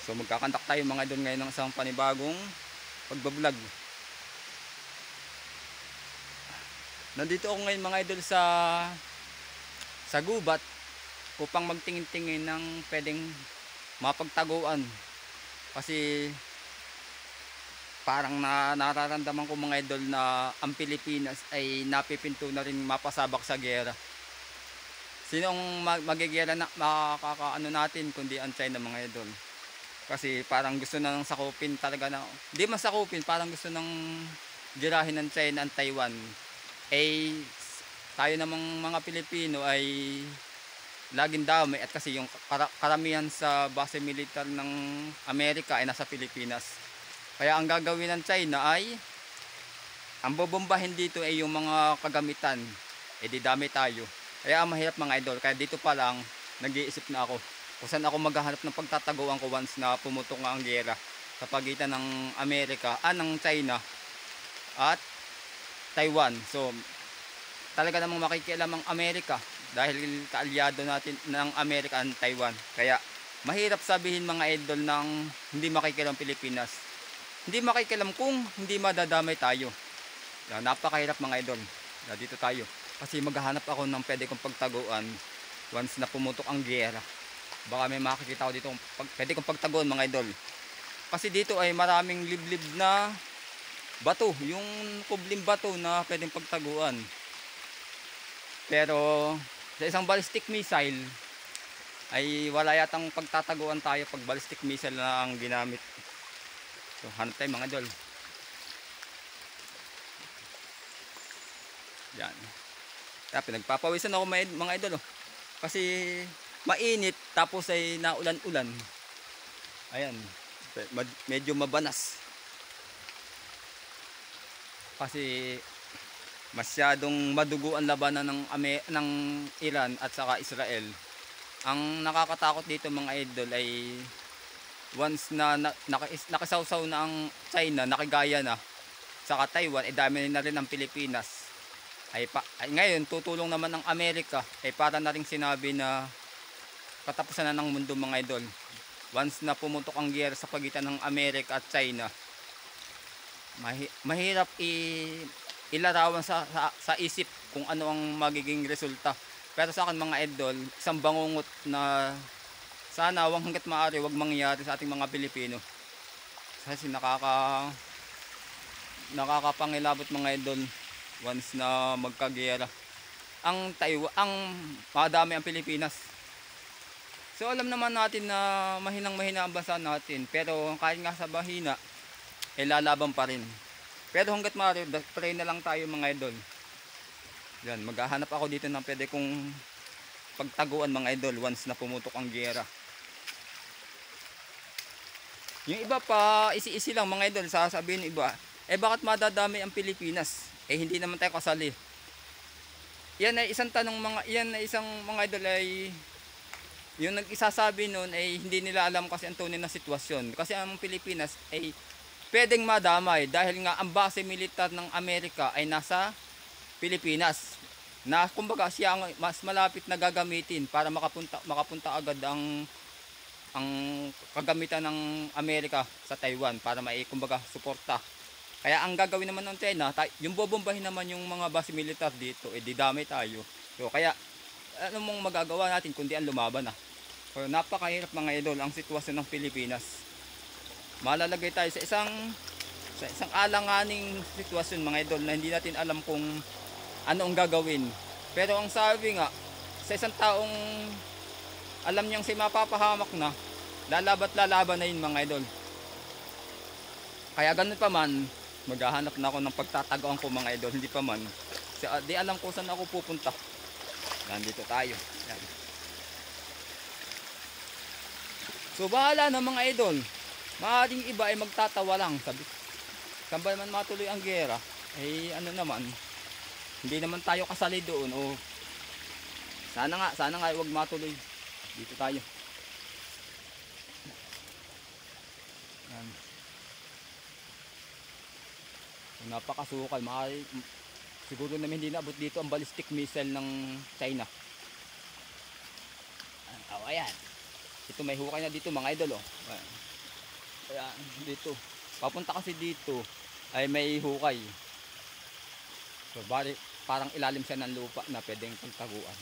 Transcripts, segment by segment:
So magkakantak tayo mga idol ngayon ng isang panibagong pagbablog. Nandito ako ngayon mga idol sa gubat upang magtingin-tingin ng pwedeng mapagtaguan. Kasi parang nararamdaman ko mga idol na ang Pilipinas ay napipinto na rin mapasabak sa giyera. Sinong magigera na makakaano natin kundi ang China mga idol. Kasi parang gusto na nang sakupin talaga na, hindi man sakupin, parang gusto nang girahin ng China ang Taiwan. Eh, tayo namang mga Pilipino ay laging dami at kasi yung karamihan sa base militar ng Amerika ay nasa Pilipinas. Kaya ang gagawin ng China ay, ang bobombahin dito ay yung mga kagamitan. Eh di dami tayo. Kaya ang mahirap mga idol, kaya dito pa lang nag-iisip na ako kung saan ako maghahanap ng pagtataguan ko once na pumutok nga ang giyera sa pagitan ng Amerika, ng China at Taiwan. So talaga namang makikialam ang Amerika dahil kaalyado natin ng Amerika ang Taiwan. Kaya mahirap sabihin mga idol ng hindi makikialam Pilipinas. Hindi makikialam kung hindi madadamay tayo. Napakahirap mga idol. Dito tayo. Kasi maghahanap ako ng pwede kong pagtaguan once na pumutok ang giyera. Baka may makikita ko dito pwede kong pagtaguan mga idol. Kasi dito ay maraming liblib na bato. Yung kublim bato na pwedeng pagtaguan. Pero sa isang ballistic missile ay wala yatang pagtataguan tayo pag ballistic missile na ang ginamit. So hanap tayo mga idol. Yan. Kaya pinagpapawisan ako mga idol. Kasi mainit tapos ay naulan-ulan. Ayan. Medyo mabanas. Kasi masyadong madugo ang labanan ng Iran at saka Israel. Ang nakakatakot dito mga idol ay once na nakasawsaw na ang China, nakigaya na saka Taiwan, dami na rin ang Pilipinas. Ay ngayon tutulong naman ng Amerika, para na ring sinabi na katapusan na ng mundo mga idol. Once na pumutok ang giyera sa pagitan ng Amerika at China, mahirap ilarawan sa isip kung ano ang magiging resulta. Pero sa akin mga idol, isang bangungot na sana hanggat maaari wag mangyari sa ating mga Pilipino. Kasi nakakapangilabot mga idol once na magkagiyera ang Taiwan, ang madami ang Pilipinas. So alam naman natin na mahinang-mahina ang bansa natin, pero kahit nga sa bahina lalaban pa rin. Pero hanggat maaari pray na lang tayo mga idol. Yan, maghahanap ako dito ng pwede kong pagtaguan mga idol once na pumutok ang giyera. Yung iba pa isi-isi lang mga idol, sasabihin iba, bakit madadami ang Pilipinas? Hindi naman tayo kasali. Yan ay isang tanong mga idol ay yung nag-isasabi noon ay hindi nila alam kasi ang tunay na sitwasyon. Kasi ang Pilipinas ay pwedeng madamay dahil nga ang base militar ng Amerika ay nasa Pilipinas. Na kumbaga siya ang mas malapit na gagamitin para makapunta agad ang kagamitan ng Amerika sa Taiwan para kumbaga suporta. Kaya ang gagawin naman ng China, yung bobombahin naman yung mga base militar dito, di dami tayo. So kaya ano mong magagawa natin kundi ang lumaban na. So, napakahirap mga idol ang sitwasyon ng Pilipinas. Malalagay tayo sa isang alanganing sitwasyon mga idol na hindi natin alam kung ano ang gagawin. Pero ang sabi nga sa isang taong alam niyang si mapapahamak na, lalaban na yun mga idol. Kaya ganun pa man, maghahanap na ako ng pagtataguan ko mga idol. Hindi pa man, di alam ko saan ako pupunta. Nandito tayo. Yan. So bahala na mga idol. Maaaring iba ay magtatawa lang. Sabi, saan ba naman matuloy ang giyera? Ano naman, hindi naman tayo kasali doon. Sana nga huwag matuloy. Dito tayo. Yan. So, napakasukal. Siguro naman hindi naabot dito ang ballistic missile ng China. Ayan. Ito may hukay na dito mga idol. Ayan. Ayan, dito. Papunta kasi dito ay may hukay. So, bali, parang ilalim siya ng lupa na pwedeng pagtaguan.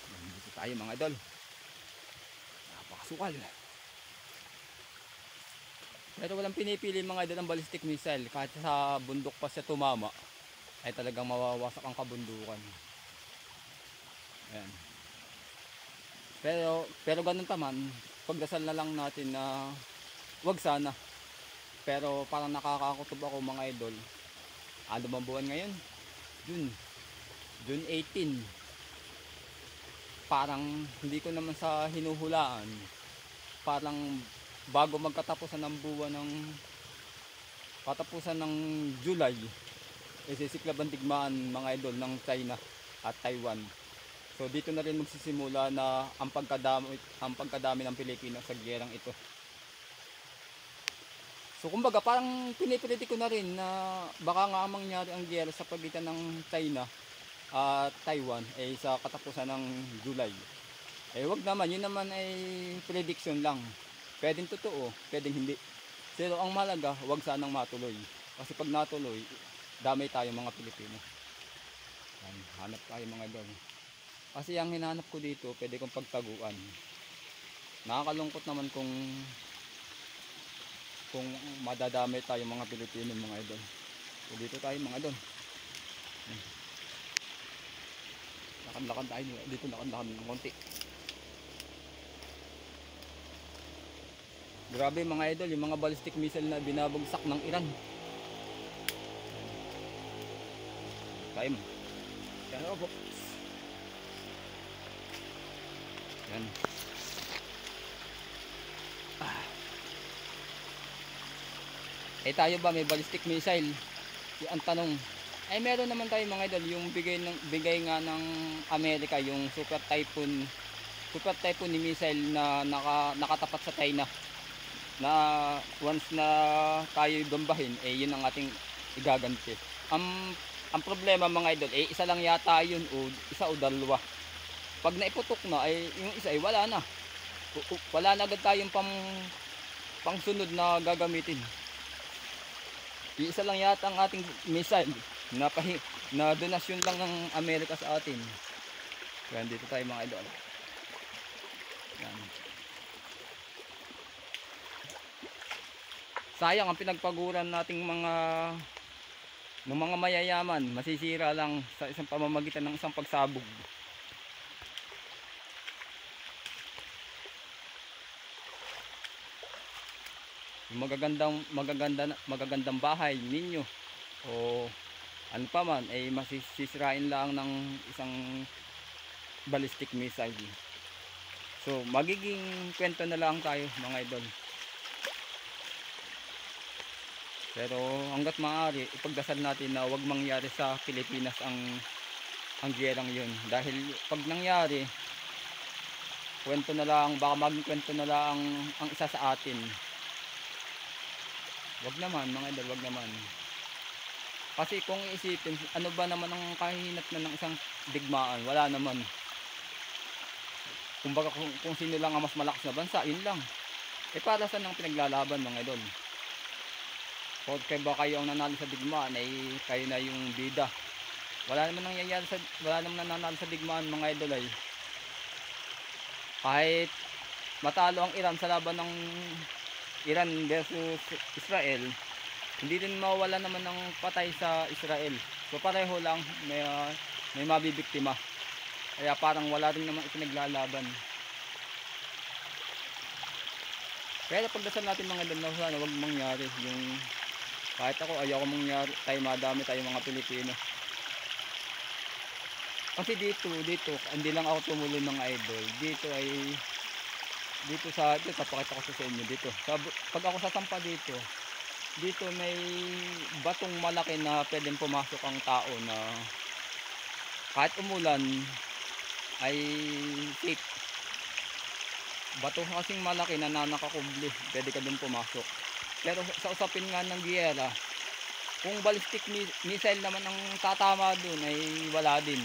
Dito tayo mga idol. Napakasukal. Pero walang pinipili mga idol ang ballistic missile. Kahit sa bundok pa siya tumama, ay talagang mawawasak ang kabundukan. Ayan. Pero ganun taman, pagdasal na lang natin na wag sana. Pero parang nakakakutob ako mga idol. Ano bang buwan ngayon? June 18. Parang hindi ko naman sa hinuhulaan. Parang bago magkatapusan ng buwan ng katapusan ng July, isisikla ang digmaan mga idol ng China at Taiwan. So dito na rin magsisimula na ang pagkadami ng Pilipinas sa giyerang ito. So kumbaga parang pinipredict ko na rin na baka nga mangyari ang giyera sa pagitan ng China at Taiwan ay sa katapusan ng July. Eh wag naman, yun naman ay prediction lang. Pwedeng totoo, pwedeng hindi. Pero ang mahalaga, wag sanang matuloy. Kasi pag natuloy, damay tayo mga Pilipino. Hanap tayo mga idol. Kasi ang hinahanap ko dito, pwede kong pagtaguan. Nakakalungkot naman kung madadamay tayo mga Pilipino mga idol. So dito tayo mga idol. Lakad-lakad tayo dito, lakad-lakad ng konti. Grabe mga idol, yung mga ballistic missile na binabagsak ng Iran. Time. Yan po. Yan. Eh tayo ba may ballistic missile? Ang tanong. Eh meron naman tayo mga idol, yung bigay nga ng Amerika, yung Super Typhoon ni missile na nakatapat sa China. Na once na tayo bombahin, eh yun ang ating igaganti. Ang problema mga idol, eh isa lang yata yun o isa o dalawa. Pag naiputok na, ay yung isa ay wala na. Wala na agad tayong pangsunod na gagamitin. Isa lang yata ang ating missile na donasyon lang ng Amerika sa atin. Yan, dito tayo mga idol. Yan. Sayang ang pinagpaguran nating mga mayayaman, masisira lang sa isang pamamagitan ng isang pagsabog. Yung magagandang bahay ninyo o ano pa man ay masisirain lang ng isang ballistic missile. So magiging kwento na lang tayo mga idol. Pero hanggat maaari, ipagdasal natin na wag mangyari sa Pilipinas ang giyerang yun. Dahil pag nangyari, kwento na lang, baka maging kwento na lang ang isa sa atin. Wag naman mga idol, wag naman. Kasi kung iisipin, ano ba naman ang kahinat na ng isang digmaan? Wala naman. Kumbaga kung sino lang ang mas malakas na bansa, yun lang. Eh para saan ang pinaglalaban mga idol? Kaya ba kayo ang nanalo sa digmaan ay kayo na yung bida. Wala naman nananalo sa digmaan mga idol ay. Kahit matalo ang Iran sa laban ng Iran versus Israel, hindi din mawala naman ng patay sa Israel. So pareho lang may mabibiktima. Kaya parang wala rin naman ipinaglalaban. Kaya pagdasal natin mga idol na sana wag mangyari yung kahit ako ayoko mangyari tayo madami tayo mga Pilipino. Kasi dito hindi lang ako tumuloy mga idol. Dito pakita ko sa inyo dito. Pag ako sasampa dito may batong malaki na pwedeng pumasok ang tao na kahit umulan ay safe. Bato kasing malaki na nakakubli, pwede ka dun pumasok. Pero sa usapin nga ng giyera, kung ballistic missile naman ang tatama dun ay wala din.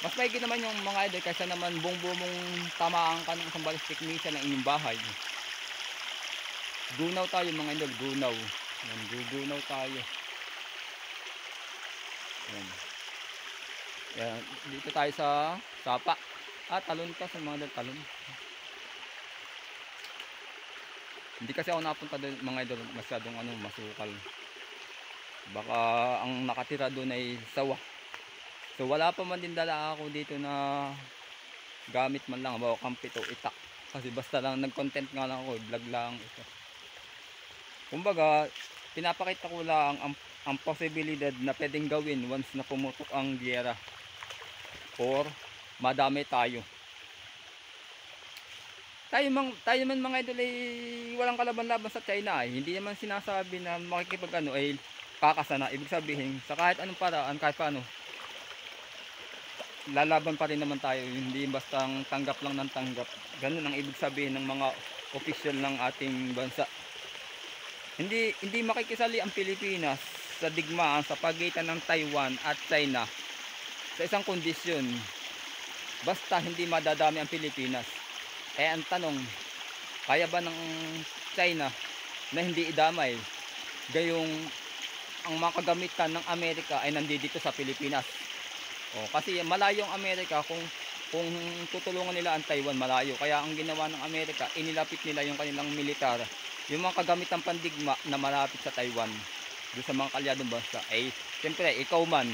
Mas maigi naman yung mga idol kaysa naman buong mong tamaan ka ng isang ballistic missile ng inyong bahay. Gunaw tayo mga idol, gunaw. Yan, gugunaw tayo. Yan. Yan. Dito tayo sa sapa. Talon ka sa mga idol, talon. Hindi kasi ako napunta doon mga idol, masyadong masukal. Baka ang nakatira doon ay sawa. So wala pa man din dala ako dito na gamit man lang, bawa kampit o itak. Kasi basta lang nag-content nga lang ako, vlog lang ito. Kumbaga, pinapakita ko lang ang posibilidad na pwedeng gawin once na pumutok ang giyera. Or madami tayo. Tayo man mga idol ay walang kalaban-laban sa China ay. Hindi naman sinasabi na makikipag ay kakasana. Ibig sabihin, sa kahit anong paraan, kahit paano, lalaban pa rin naman tayo, hindi basta tanggap lang ng tanggap. Ganun ang ibig sabihin ng mga official ng ating bansa. Hindi makikisali ang Pilipinas sa digmaan sa pagitan ng Taiwan at China sa isang kondisyon, basta hindi madadami ang Pilipinas. Ang tanong, kaya ba ng China na hindi idamay gayong ang mga kagamitan ng Amerika ay nandito sa Pilipinas? Kasi malayo ang Amerika, kung tutulungan nila ang Taiwan, malayo. Kaya ang ginawa ng Amerika, inilapit nila yung kanilang militar, yung mga kagamitan pandigma na malapit sa Taiwan, doon sa mga kalyadong bansa. Siyempre, ikaw man,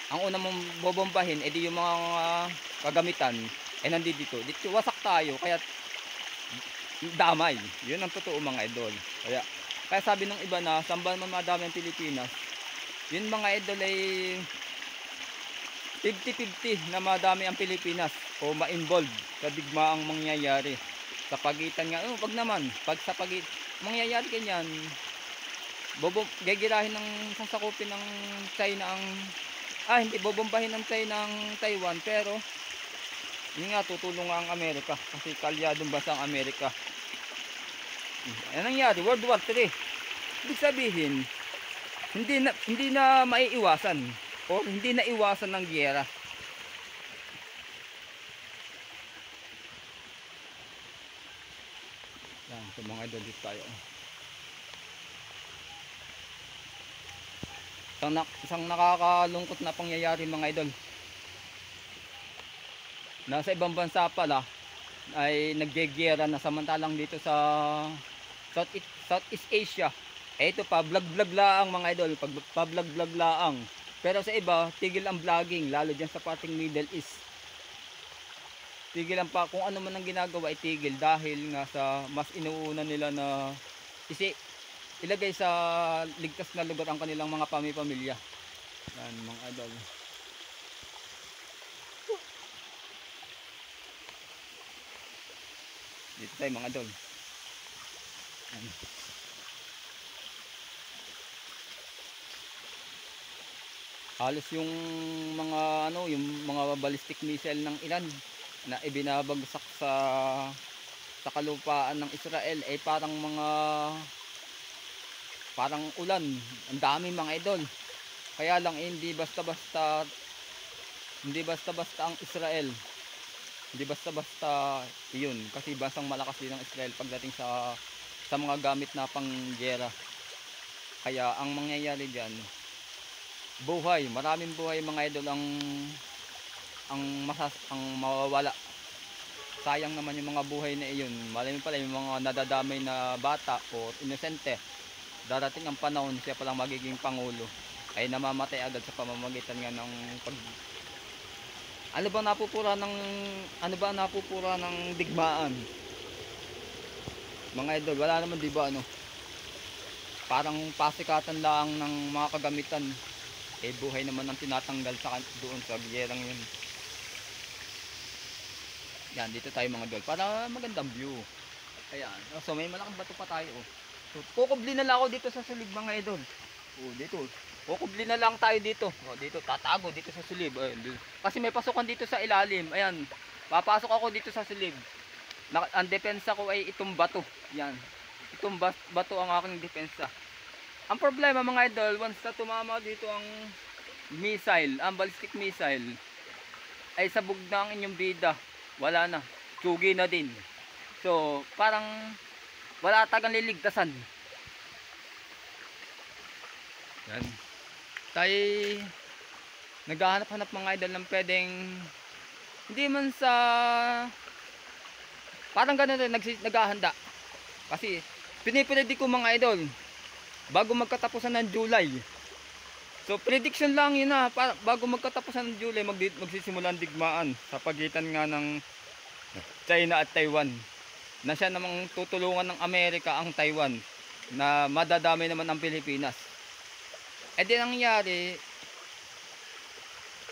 ang una mong bobombahin, edi yung mga kagamitan, nandito. Dito, wasak tayo, kaya damay. Yun ang totoo mga idol. Kaya sabi ng iba na, saan ba man madami ang Pilipinas, yun mga idol ay 50-50 na madami ang Pilipinas o ma-involve sa digmaang mangyayari sa pagitan nga. Wag naman, pag sa mangyayari kanyan, gagirahin ng sasakupin ng China ang hindi bobombahin ng China ang Taiwan, pero yun nga, tutulong nga ang Amerika kasi kalyadong bansa ang Amerika. Yan nangyari, World War III. Ibig sabihin, hindi na maiiwasan o hindi na iwasan ng giyera. Yan, sa mga idol dito tayo. Isang nakakalungkot na pangyayari mga idol. Nasa ibang bansa pala ay naggegiyera na, samantalang dito sa Southeast Asia, ito pa vlog laang mga idol, pa vlog laang. Pero sa iba, tigil ang vlogging, lalo dyan sa pating Middle East. Tigil ang kung ano man ang ginagawa, itigil dahil nga sa mas inuuna nila na ilagay sa ligtas na lugar ang kanilang mga pamilya. Yan mga idol. Dito tayo mga idol. Yan. Halos yung mga ballistic missile ng Iran na ibinabagsak sa kalupaan ng Israel ay parang ulan. Ang dami mga idol. Kaya lang hindi basta-basta ang Israel. Hindi basta-basta yun, kasi bansang malakas din ang Israel pagdating sa mga gamit na panggera. Kaya ang mangyayari diyan, maraming buhay mga idol ang mawawala. Sayang naman yung mga buhay na iyon. Marami pala yung mga nadadamay na bata o inosente. Darating ang panahon, siya palang magiging pangulo, ay namamatay agad sa pamamagitan nga ng ano ba napupura ng digmaan. Mga idol, wala naman, di ba parang pasikatan lang ng mga kagamitan. Buhay naman ang tinatanggal doon sa giyerang yun. Yan, dito tayo mga idol para magandang view. Ayan, so may malaking bato pa tayo. So, kukubli na lang ako dito sa silid mga idol. Dito. Kukubli na lang tayo dito. Dito tatago dito sa silid. Kasi may pasukan dito sa ilalim. Ayan. Papasok ako dito sa silid. Ang depensa ko ay itong bato. Yan. Itong bato ang aking depensa. Ang problema mga idol, once na tumama dito ang ballistic missile, ay sabog na ang inyong bida. Wala na. Tsugi na din. So, parang wala tagang liligtasan. Yan. Tayo naghahanap-hanap mga idol ng pwedeng hindi man sa parang ganun rin naghahanda. Kasi pinipredict ko mga idol bago magkatapusan ng July. So prediction lang yun na bago magkatapusan ng July magsisimula ang digmaan sa pagitan nga ng China at Taiwan. Na siya namang tutulungan ng Amerika ang Taiwan na madadamay naman ang Pilipinas. Eh di nangyari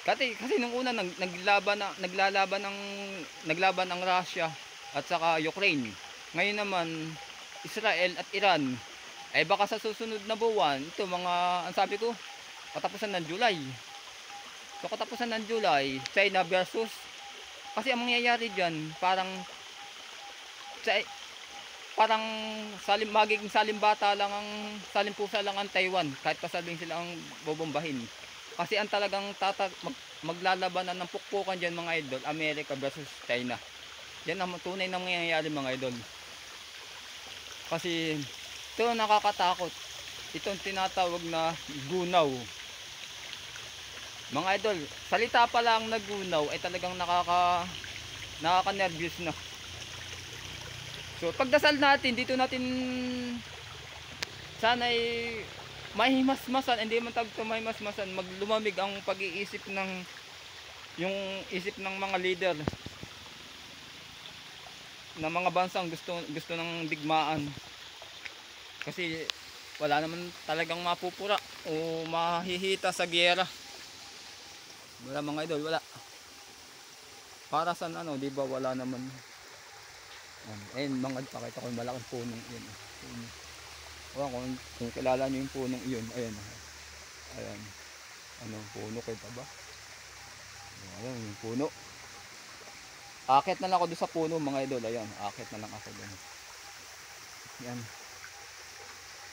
kasi nung una naglalaban ang Russia at saka Ukraine. Ngayon naman Israel at Iran. Ay baka sa susunod na buwan, ito mga ang sabi ko, katapusan ng July. So katapusan ng July, China versus kasi ang mangyayari diyan parang magiging salimbata lang salimpusa lang ang Taiwan kahit pa sabihin sila ang bobombahin. Kasi ang talagang maglalabanan ng pukpukan diyan mga idol, America versus China. Yan ang tunay na mangyayari mga idol. Kasi ito nakakatakot. Itong tinatawag na gunaw. Mga idol, salita pa lang na gunaw ay talagang nakaka-nervous na. So pagdasal natin, dito natin sana'y mahimasmasan, hindi man tawag ito mahimasmasan, lumamig ang pag-iisip yung isip ng mga leader na mga bansang gusto ng digmaan. Kasi wala naman talagang mapupura o mahihita sa giyera. Wala mga idol, wala. Para sa di ba wala naman. Ayun mga pakita ko yung malaking punong yun. Kung kilala nyo yung punong yun, ayan. Ayan. Puno kayo pa ba? Ayan yung puno. Akit na lang ako doon sa puno mga idol. Ayan, akit na lang ako doon. Yan.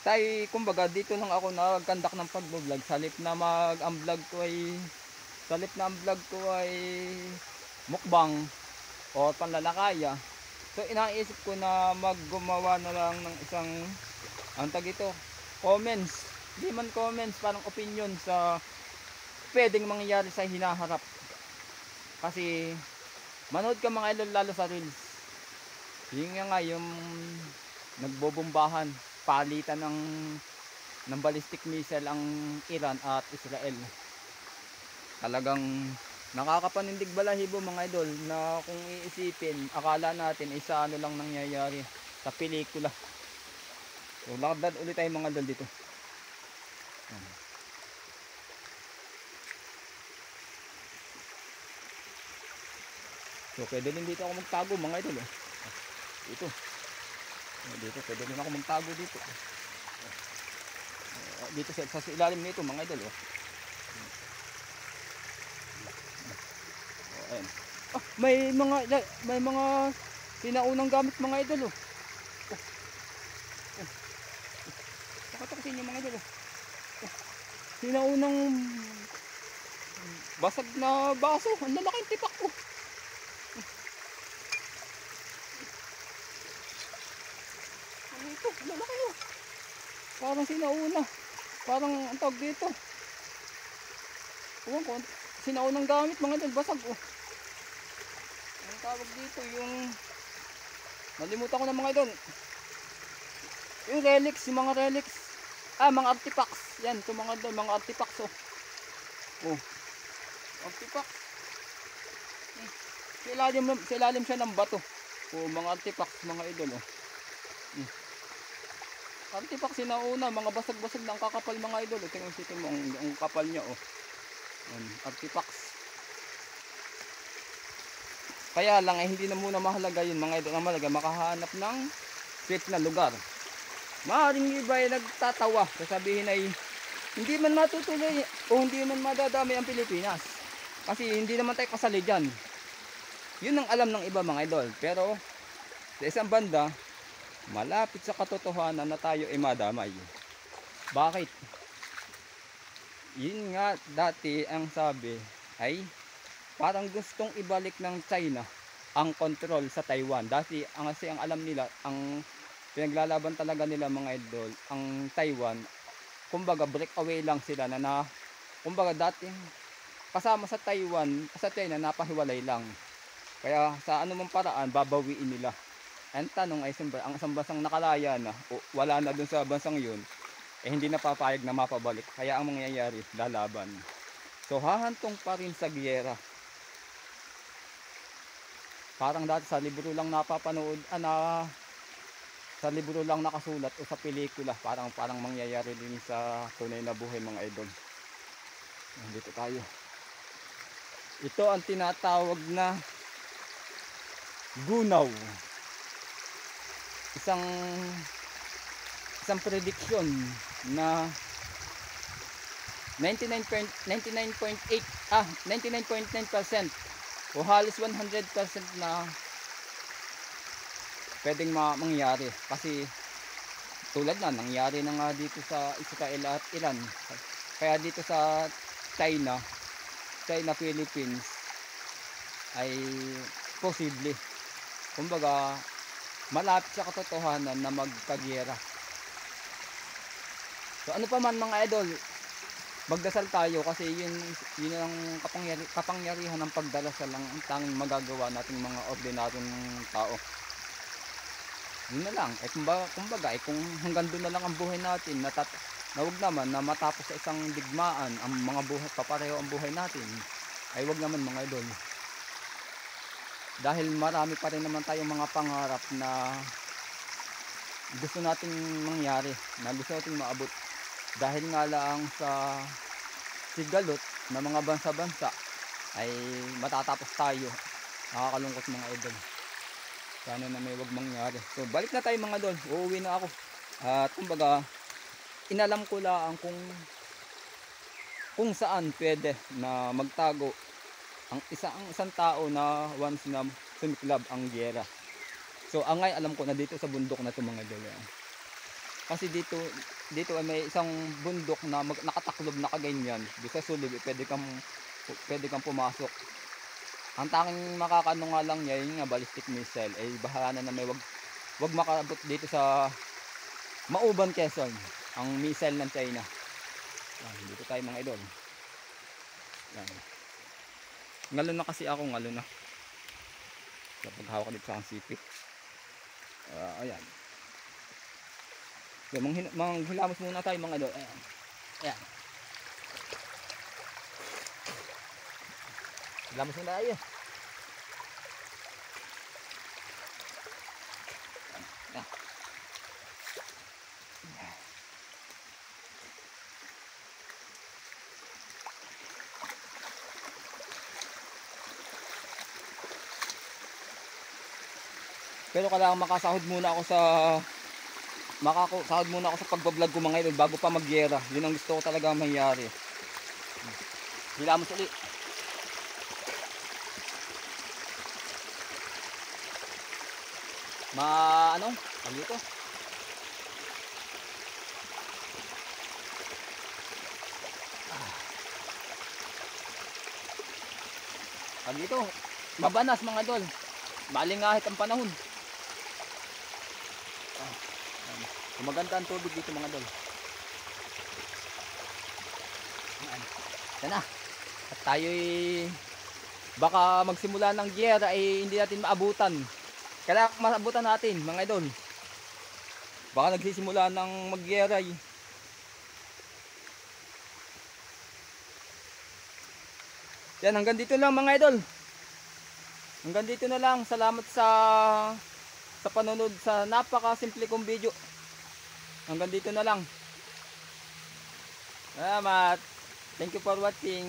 Tay, kumbaga dito lang ako nagkandak ng pag-vlog. Salip na ang vlog ko ay mukbang o panlalakaya. So inaisip ko na maggumawa na lang ng isang comments. Hindi man comments, parang opinion sa pwedeng mangyayari sa hinaharap. Kasi manood ka mga idol lalo sa reels. Yun nga yung nagbobombahan, palitan ng ballistic missile ang Iran at Israel. Talagang nakakapanindig balahibo mga idol na kung iisipin, akala natin isa lang nangyayari sa pelikula. So lakad ulit tayo mga idol dito. So pwede din dito ako magtago mga idol. Dito pwede din ako magtago dito. Dito sa ilalim nito mga idol. Ayan. May mga sinaunang gamit mga idol. Pakita ko sa inyo mga idol. Sinaunang basag na baso. Ang lalaking tipak ko. Ito, lalaki yun. Parang sinauna. Parang ang tawag dito. Sinaunang gamit mga idol, basag ang tawag dito yung nalimutan ko na mga idol. Yung relics, yung mga relics. Mga artifacts. Yan, ito mga idol, mga artifacts artifacts. Sa ilalim siya ng bato. Mga artifacts mga idol artifacts sinauna, mga basag-basag na ang kakapal mga idol. Tingnan mo ang kapal niya artifacts. Kaya lang hindi na muna mahalaga yun mga idol. Ang mahalaga makahanap ng safe na lugar. Maaaring iba ay nagtatawa, sasabihin ay hindi man matutuloy o hindi man madadami ang Pilipinas kasi hindi naman tayo kasali dyan. Yun ang alam ng iba mga idol. Pero sa isang banda malapit sa katotohanan na tayo ay madamay. Bakit? Yun nga dati ang sabi ay parang gustong ibalik ng China ang control sa Taiwan. Dati kasi ang alam nila, ang pinaglalaban talaga nila mga idol, ang Taiwan, kumbaga breakaway lang sila kumbaga dati kasama sa Taiwan, sa China napahiwalay lang. Kaya sa anumang paraan babawiin nila. Ang tanong ay siyempre, ang isang bansang nakalaya na o wala na dun sa bansang yun, hindi na papayag na mapabalik. Kaya ang mangyayari, lalaban. So hahantong pa rin sa giyera. Parang dati sa libro lang napapanood, sa libro lang nakasulat o sa pelikula, parang mangyayari din sa tunay na buhay mga idol. Dito tayo. Ito ang tinatawag na gunaw. Isang prediction na 99.9% o halos 100% na pwedeng mangyari, kasi tulad na nangyari na nga dito sa Israel at Iran. Kaya dito sa China, Philippines ay posible, kumbaga malapit sa katotohanan na magkagiyera. So ano pa man mga idol, magdasal tayo, kasi yun ang kapangyarihan ng pagdarasal ang tanging magagawa nating mga ordinaryong tao. Yun na lang, kumbaga kung hanggang doon na lang ang buhay natin, na wag naman na matapos sa isang digmaan ang mga buhay, papareho ang buhay natin, ay wag naman mga idol. Dahil marami pa rin naman tayong mga pangarap na gusto nating mangyari, na gusto nating maabot. Dahil nga lang sa sigalot na mga bansa-bansa ay matatapos tayo. Nakakalungkot mga idol. Sana na may wag mangyari. So balik na tayo mga idol, uuwi na ako. At kumbaga inalam ko lang kung saan pwede na magtago ang isang tao na once na sumiklab ang giyera. So angay alam ko na dito sa bundok na ito mga idol. Kasi dito ay may isang bundok na nakataklob na kaganyan. Doon sa sulib pwede kang pumasok. Ang tanging makakaano nga lang niya yung ballistic missile, ay bahala na may wag makaabot dito sa Mauban, Quezon, ang missile ng China. Dito tayo mga idol. Ngalo na kasi ako, kapag hawak dito sa sipit. Ayan. So, manghilamos muna tayo mga idol. Ayan. Hilamos muna tayo. Ayan. Pero kailangan makasahod muna ako sa pagbablog ko mga idol bago pa magyera. Yun ang gusto ko talaga mangyari. Hilamos ulit. Dito. Dito, mabanas mga idol. Malingahit ang panahon. Maganda ang tubig dito mga idol. Yan na. At tayo'y baka magsimula ng giyera ay hindi natin maabutan. Kailangan maabutan natin mga idol. Baka nagsisimula ng magyera eh. Yan, hanggang dito lang mga idol. Hanggang dito na lang. Salamat sa panonood sa napaka-simple kong video. Hanggang dito na lang. Salamat. Thank you for watching.